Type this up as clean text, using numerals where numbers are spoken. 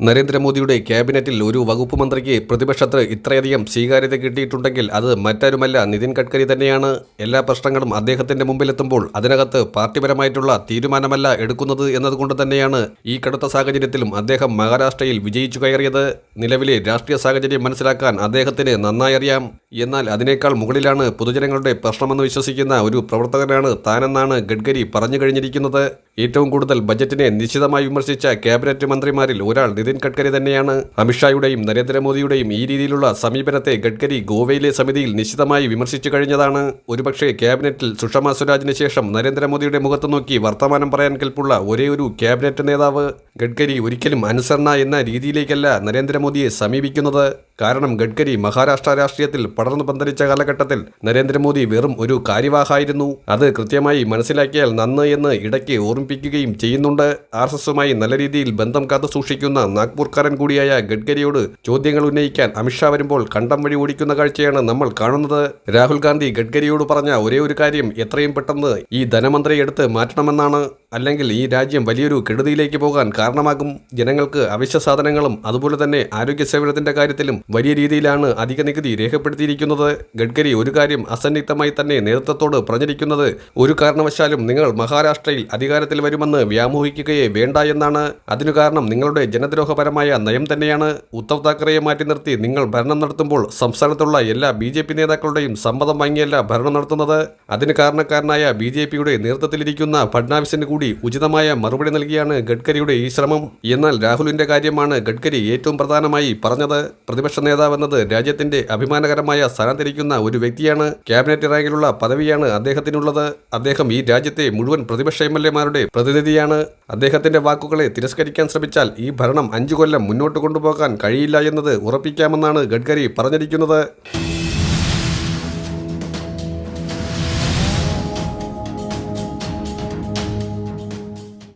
നരേന്ദ്രമോദിയുടെ ക്യാബിനറ്റിൽ ഒരു വകുപ്പ് മന്ത്രിക്ക് പ്രതിപക്ഷത്ത് ഇത്രയധികം സ്വീകാര്യത കിട്ടിയിട്ടുണ്ടെങ്കിൽ അത് മറ്റാരുമല്ല നിതിൻ ഗഡ്കരി തന്നെയാണ്. എല്ലാ പ്രശ്നങ്ങളും അദ്ദേഹത്തിന്റെ മുമ്പിലെത്തുമ്പോൾ അതിനകത്ത് പാർട്ടിപരമായിട്ടുള്ള തീരുമാനമല്ല എടുക്കുന്നത് എന്നതുകൊണ്ട് തന്നെയാണ് ഈ കടുത്ത സാഹചര്യത്തിലും അദ്ദേഹം മഹാരാഷ്ട്രയിൽ വിജയിച്ചു കയറിയത്. നിലവിലെ രാഷ്ട്രീയ സാഹചര്യം മനസ്സിലാക്കാൻ അദ്ദേഹത്തിന് നന്നായി അറിയാം. എന്നാൽ അതിനേക്കാൾ മുകളിലാണ് പൊതുജനങ്ങളുടെ പ്രശ്നമെന്ന് വിശ്വസിക്കുന്ന ഒരു പ്രവർത്തകനാണ് താനെന്നാണ് ഗഡ്കരി പറഞ്ഞു കഴിഞ്ഞിരിക്കുന്നത്. ഏറ്റവും കൂടുതൽ ബജറ്റിനെ നിശ്ചിതമായി വിമർശിച്ച ക്യാബിനറ്റ് മന്ത്രിമാരിൽ ഒരാൾ നിതിൻ ഗഡ്കരി തന്നെയാണ്. അമിത്ഷായുടെയും നരേന്ദ്രമോദിയുടെയും ഈ രീതിയിലുള്ള സമീപനത്തെ ഗഡ്കരി ഗോവയിലെ സമിതിയിൽ നിശ്ചിതമായി വിമർശിച്ചു കഴിഞ്ഞതാണ്. ഒരുപക്ഷെ ക്യാബിനറ്റിൽ സുഷമ സ്വരാജിന് ശേഷം നരേന്ദ്രമോദിയുടെ മുഖത്ത് നോക്കി വർത്തമാനം പറയാൻ കെൽപ്പുള്ള ഒരേ ഒരു ക്യാബിനറ്റ് നേതാവ്. ഗഡ്കരി ഒരിക്കലും അനുസരണ എന്ന രീതിയിലേക്കല്ല നരേന്ദ്രമോദിയെ സമീപിക്കുന്നത്. കാരണം ഗഡ്കരി മഹാരാഷ്ട്ര രാഷ്ട്രീയത്തിൽ പടർന്നു പന്തലിച്ച കാലഘട്ടത്തിൽ നരേന്ദ്രമോദി വെറും ഒരു കാര്യവാഹായിരുന്നു. അത് കൃത്യമായി മനസ്സിലാക്കിയാൽ നന്ന് എന്ന് ഇടയ്ക്ക് ഓർമ്മിപ്പിക്കുകയും ചെയ്യുന്നുണ്ട്. RSSുമായി നല്ല രീതിയിൽ ബന്ധം കാത്തു സൂക്ഷിക്കുന്ന നാഗ്പൂർക്കാരൻ കൂടിയായ ഗഡ്കരിയോട് ചോദ്യങ്ങൾ ഉന്നയിക്കാൻ അമിത്ഷാ വരുമ്പോൾ കണ്ടം വഴി ഓടിക്കുന്ന കാഴ്ചയാണ് നമ്മൾ കാണുന്നത്. രാഹുൽ ഗാന്ധി ഗഡ്കരിയോട് പറഞ്ഞ ഒരേ ഒരു കാര്യം എത്രയും പെട്ടെന്ന് ഈ ധനമന്ത്രിയെ എടുത്ത് മാറ്റണമെന്നാണ്. അല്ലെങ്കിൽ ഈ രാജ്യം വലിയൊരു കെടുതിയിലേക്ക് പോകാൻ കാരണമാകും. ജനങ്ങൾക്ക് അവശ്യ സാധനങ്ങളും അതുപോലെ തന്നെ ആരോഗ്യ സേവനത്തിന്റെ കാര്യത്തിലും വലിയ രീതിയിലാണ് അധിക നികുതി രേഖപ്പെടുത്തിയിരിക്കുന്നത്. ഗഡ്കരി ഒരു കാര്യം അസന്നിഗ്ധമായി തന്നെ നേതൃത്വത്തോട് പറഞ്ഞിരിക്കുന്നത് ഒരു കാരണവശാലും നിങ്ങൾ മഹാരാഷ്ട്രയിൽ അധികാരത്തിൽ വരുമെന്ന് വ്യാമോഹിക്കുകയേ വേണ്ട എന്നാണ്. അതിനു കാരണം നിങ്ങളുടെ ജനദ്രോഹപരമായ നയം തന്നെയാണ്. ഉദ്ധവ് താക്കറെയെ മാറ്റി നിർത്തി നിങ്ങൾ ഭരണം നടത്തുമ്പോൾ സംസ്ഥാനത്തുള്ള എല്ലാ BJP നേതാക്കളുടെയും സമ്മതം വാങ്ങിയല്ല ഭരണം നടത്തുന്നത്. അതിന് കാരണക്കാരനായ BJPയുടെ നേതൃത്വത്തിലിരിക്കുന്ന ഫഡ്നാവിസിന് കൂടി ഉചിതമായ മറുപടി നൽകിയാണ് ഗഡ്കരിയുടെ ഈ ശ്രമം. എന്നാൽ രാഹുലിന്റെ കാര്യമാണ് ഗഡ്കരി ഏറ്റവും പ്രധാനമായി പറഞ്ഞത്. പ്രതിപക്ഷ നേതാവെന്നത് രാജ്യത്തിന്റെ അഭിമാനകരമായ സ്ഥാനത്തിരിക്കുന്ന ഒരു വ്യക്തിയാണ്. ക്യാബിനറ്റ് റാങ്കിലുള്ള പദവിയാണ് അദ്ദേഹത്തിനുള്ളത്. അദ്ദേഹം ഈ രാജ്യത്തെ മുഴുവൻ പ്രതിപക്ഷ MLAമാരുടെ പ്രതിനിധിയാണ്. അദ്ദേഹത്തിന്റെ വാക്കുകളെ തിരസ്കരിക്കാൻ ശ്രമിച്ചാൽ ഈ ഭരണം 5 കൊല്ലം മുന്നോട്ട് കൊണ്ടുപോകാൻ കഴിയില്ല എന്നത് ഉറപ്പിക്കാമെന്നാണ് ഗഡ്കരി പറഞ്ഞിരിക്കുന്നത്.